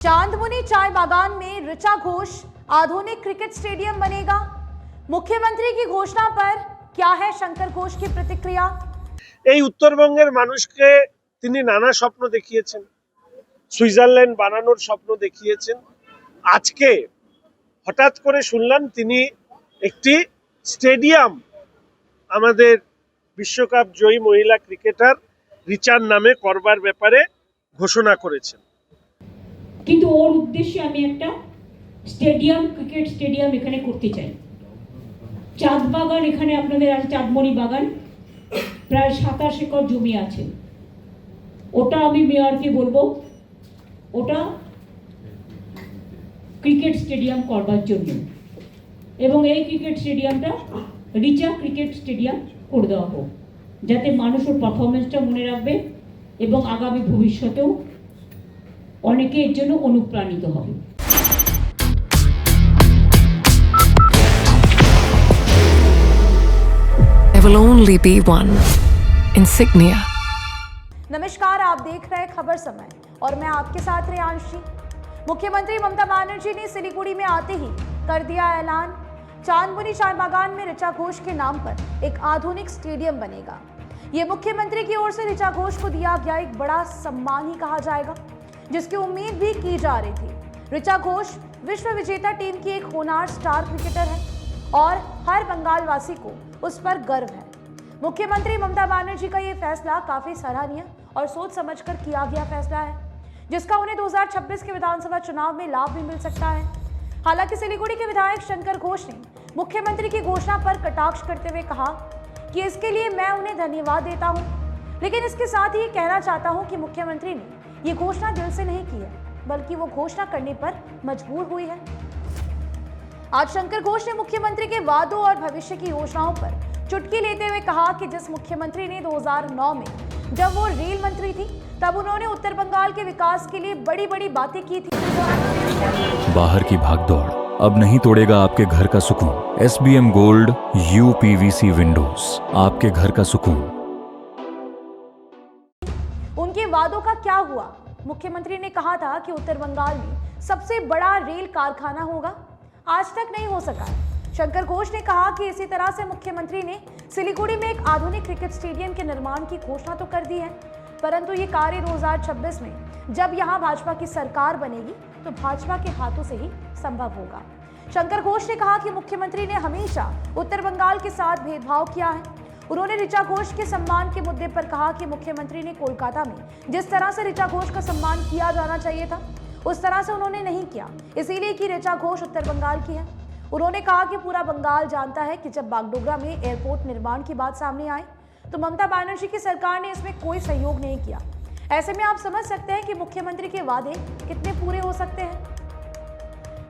चांदमुनी चाय बागान में ऋचा घोष आधुनिक क्रिकेट स्टेडियम बनेगा। मुख्यमंत्री की घोषणा पर क्या है शंकर घोष की प्रतिक्रिया। এই উত্তরবঙ্গের মানুষকে তিনি নানা স্বপ্ন দেখিয়েছেন, সুইজারল্যান্ড বানানোর স্বপ্ন দেখিয়েছেন। আজকে হঠাৎ করে শুনলাম তিনি একটি স্টেডিয়াম আমাদের বিশ্বকাপ জয়ী মহিলা ক্রিকেটার রিচার নামে করবার ব্যাপারে ঘোষণা করেছেন। কিন্তু ওর উদ্দেশ্যে আমি একটা স্টেডিয়াম, ক্রিকেট স্টেডিয়াম এখানে করতে চাই। চাঁদ বাগান এখানে আপনাদের আছে, চাঁদমণি বাগান, প্রায় 27 একর জমি আছে। ওটা আমি মেয়রকে বলবো ওটা ক্রিকেট স্টেডিয়াম করবার জন্য, এবং এই ক্রিকেট স্টেডিয়ামটা রিচা ক্রিকেট স্টেডিয়াম করে দেওয়া হোক, যাতে মানুষ ওর পারফরমেন্সটা মনে রাখবে এবং আগামী ভবিষ্যতেও অনেকে এর জন্য অনুপ্রাণিত হবে। There will only be one insignia. नमस्कार, आप देख रहे हैं खबर समय और मैं आपके साथ रेयांशी। मुख्यमंत्री ममता बनर्जी ने सिलीगुड़ी में आते ही कर दिया ऐलान, चांदमुनी चाय बागान में ऋचा घोष के नाम पर एक आधुनिक स्टेडियम बनेगा। ये मुख्यमंत्री की ओर से ऋचा घोष को दिया गया एक बड़ा सम्मान ही कहा जाएगा, जिसकी उम्मीद भी की जा रही थी। ऋचा घोष विश्व विजेता टीम की एक होनहार स्टार क्रिकेटर है और हर बंगाल वासी को उस पर गर्व है। मुख्यमंत्री ममता बनर्जी का ये फैसला काफी सराहनीय और सोच समझकर किया गया फैसला है, जिसका उन्हें 2026 के विधानसभा चुनाव में लाभ भी मिल सकता है। हालांकि सिलीगुड़ी के विधायक शंकर घोष ने मुख्यमंत्री की घोषणा पर कटाक्ष करते हुए कहा कि इसके लिए मैं उन्हें धन्यवाद देता हूं, लेकिन इसके साथ ही कहना चाहता हूं कि मुख्यमंत्री ने ये घोषणा दिल से नहीं की है, बल्कि वो घोषणा करने पर मजबूर हुई है। आज शंकर घोष ने मुख्यमंत्री के वादों और भविष्य की योजनाओं पर चुटकी लेते हुए कहा कि जिस मुख्यमंत्री ने 2009 में जब वो रेल मंत्री थी, तब उन्होंने उत्तर बंगाल के विकास के लिए बड़ी बड़ी बातें की थी। बाहर की भागदौड़ अब नहीं तोड़ेगा आपके घर का सुकून। SBM गोल्ड UPVC विंडोज, आपके घर का सुकून। उनके वादों का क्या हुआ? मुख्यमंत्री ने कहा था कि उत्तर बंगाल में सबसे बड़ा रेल कारखाना होगा, आज तक नहीं हो सका। शंकर घोष ने कहा कि इसी तरह से मुख्यमंत्री ने सिलीगुड़ी में एक आधुनिक क्रिकेट स्टेडियम के निर्माण की घोषणा तो कर दी है, परंतु ये कार्य 2026 में जब यहाँ भाजपा की सरकार बनेगी तो भाजपा के हाथों से ही संभव होगा। शंकर घोष ने कहा कि मुख्यमंत्री ने हमेशा उत्तर बंगाल के साथ भेदभाव किया है। उन्होंने ऋचा घोष के सम्मान के मुद्दे पर कहा कि मुख्यमंत्री ने कोलकाता में जिस तरह से ऋचा घोष का सम्मान किया जाना चाहिए था, उस तरह से उन्होंने नहीं किया, इसीलिए कि ऋचा घोष उत्तर बंगाल की है। उन्होंने कहा कि पूरा बंगाल जानता है कि जब बागडोगरा में एयरपोर्ट निर्माण की बात सामने आई तो ममता बनर्जी की सरकार ने इसमें कोई सहयोग नहीं किया। ऐसे में आप समझ सकते हैं कि मुख्यमंत्री के वादे कितने पूरे हो सकते हैं।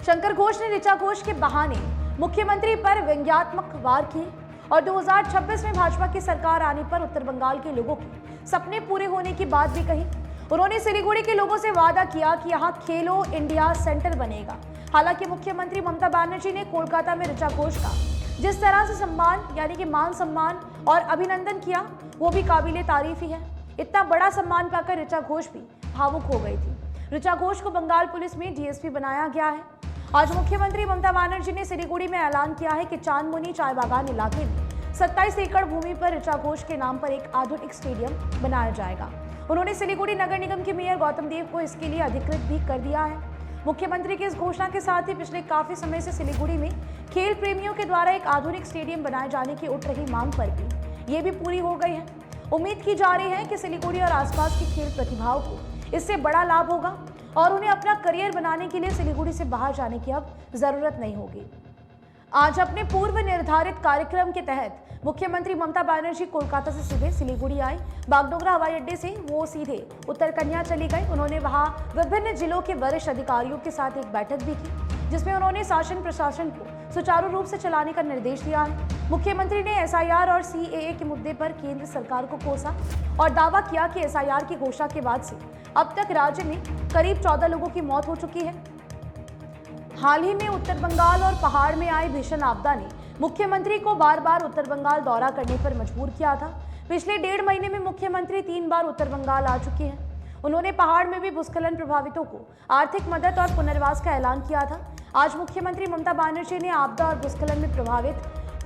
शंकर घोष ने ऋचा घोष के बहाने मुख्यमंत्री पर व्यंग्यात्मक वार किए और 2026 में भाजपा की सरकार आने पर उत्तर बंगाल के लोगों के सपने पूरे होने की बात भी कही। उन्होंने सिलीगुड़ी के लोगों से वादा किया कि यहाँ खेलो इंडिया सेंटर बनेगा। हालांकि मुख्यमंत्री ममता बनर्जी ने कोलकाता में ऋचा घोष का जिस तरह से सम्मान यानी कि मान सम्मान और अभिनंदन किया, वो भी काबिले तारीफ ही है। इतना बड़ा सम्मान पाकर ऋचा घोष भी भावुक हो गई थी। ऋचा घोष को बंगाल पुलिस में DSP बनाया गया है। आज मुख्यमंत्री ममता बनर्जी ने सिलीगुड़ी में ऐलान किया है कि चांदमुनी चाय बागान इलाके में 27 एकड़ भूमि पर ऋचा घोष के नाम पर एक आधुनिक स्टेडियम बनाया जाएगा। उन्होंने सिलीगुड़ी नगर निगम के मेयर गौतम देव को इसके लिए अधिकृत भी कर दिया है। मुख्यमंत्री की इस घोषणा के साथ ही पिछले काफी समय से सिलीगुड़ी में खेल प्रेमियों के द्वारा एक आधुनिक स्टेडियम बनाए जाने की उठ रही मांग पर भी ये भी पूरी हो गई है। उम्मीद की जा रही है कि सिलीगुड़ी और आसपास की खेल प्रतिभाओं को इससे बड़ा लाभ होगा और उन्हें अपना करियर बनाने के लिए सिलीगुड़ी से बाहर जाने की अब जरूरत नहीं होगी। आज अपने पूर्व निर्धारित कार्यक्रम के तहत मुख्यमंत्री ममता बनर्जी कोलकाता से सीधे सिलीगुड़ी आई। बागडोगरा हवाई अड्डे से वो सीधे उत्तरकन्या चली गई। उन्होंने वहां विभिन्न जिलों के वरिष्ठ अधिकारियों के साथ एक बैठक भी की, जिसमें उन्होंने शासन प्रशासन को सुचारू रूप से चलाने का निर्देश दिया है। मुख्यमंत्री ने SIR और CAA के मुद्दे पर केंद्र सरकार को कोसा और दावा किया कि SIR की घोषणा के बाद से अब तक राज्य में करीब 14 लोगों की मौत हो चुकी है। हाल ही में उत्तर बंगाल और पहाड़ में आई भीषण आपदा ने मुख्यमंत्री को बार बार उत्तर बंगाल दौरा करने पर मजबूर किया था। पिछले 1.5 महीने में मुख्यमंत्री 3 बार उत्तर बंगाल आ चुके हैं। उन्होंने पहाड़ में भी भूस्खलन प्रभावितों को आर्थिक मदद और पुनर्वास का ऐलान किया था। आज मुख्यमंत्री ममता बनर्जी ने आपदा और भूस्खलन में प्रभावित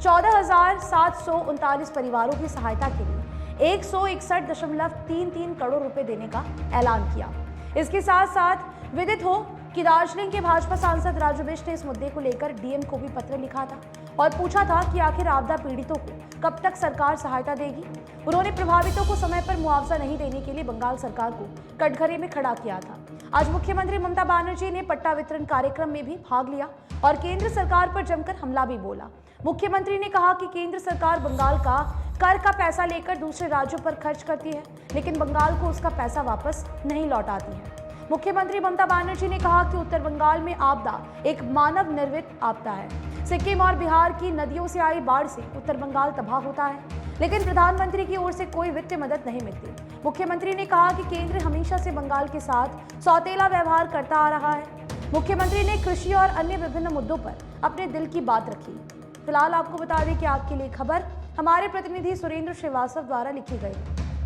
14,739 परिवारों की सहायता के लिए 161.33 करोड़ रुपए देने का ऐलान किया। इसके साथ साथ विदित हो कि दार्जिलिंग के भाजपा सांसद राजू बिष्ट ने इस मुद्दे को लेकर डीएम को भी पत्र लिखा था और पूछा था कि आखिर आपदा पीड़ितों को कब तक सरकार सहायता देगी। उन्होंने प्रभावितों को समय पर मुआवजा नहीं देने के लिए बंगाल सरकार को कटघरे में खड़ा किया था। आज मुख्यमंत्री ममता बनर्जी ने पट्टा वितरण कार्यक्रम में भी भाग लिया और केंद्र सरकार पर जमकर हमला भी बोला। मुख्यमंत्री ने कहा कि केंद्र सरकार बंगाल का कर का पैसा लेकर दूसरे राज्यों पर खर्च करती है, लेकिन बंगाल को उसका पैसा वापस नहीं लौटाती है। मुख्यमंत्री ममता बनर्जी ने कहा कि उत्तर बंगाल में आपदा एक मानव निर्मित आपदा है। सिक्किम और बिहार की नदियों से आई बाढ़ से उत्तर बंगाल तबाह होता है, लेकिन प्रधानमंत्री की ओर से कोई वित्तीय मदद नहीं मिलती। मुख्यमंत्री ने कहा कि केंद्र हमेशा से बंगाल के साथ सौतेला व्यवहार करता आ रहा है। मुख्यमंत्री ने कृषि और अन्य विभिन्न मुद्दों पर अपने दिल की बात रखी। फिलहाल आपको बता दें कि आपके लिए खबर हमारे प्रतिनिधि सुरेंद्र श्रीवास्तव द्वारा लिखी गई।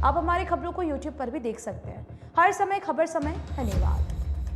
आप हमारी खबरों को YouTube पर भी देख सकते हैं। हर समय खबर समय। धन्यवाद।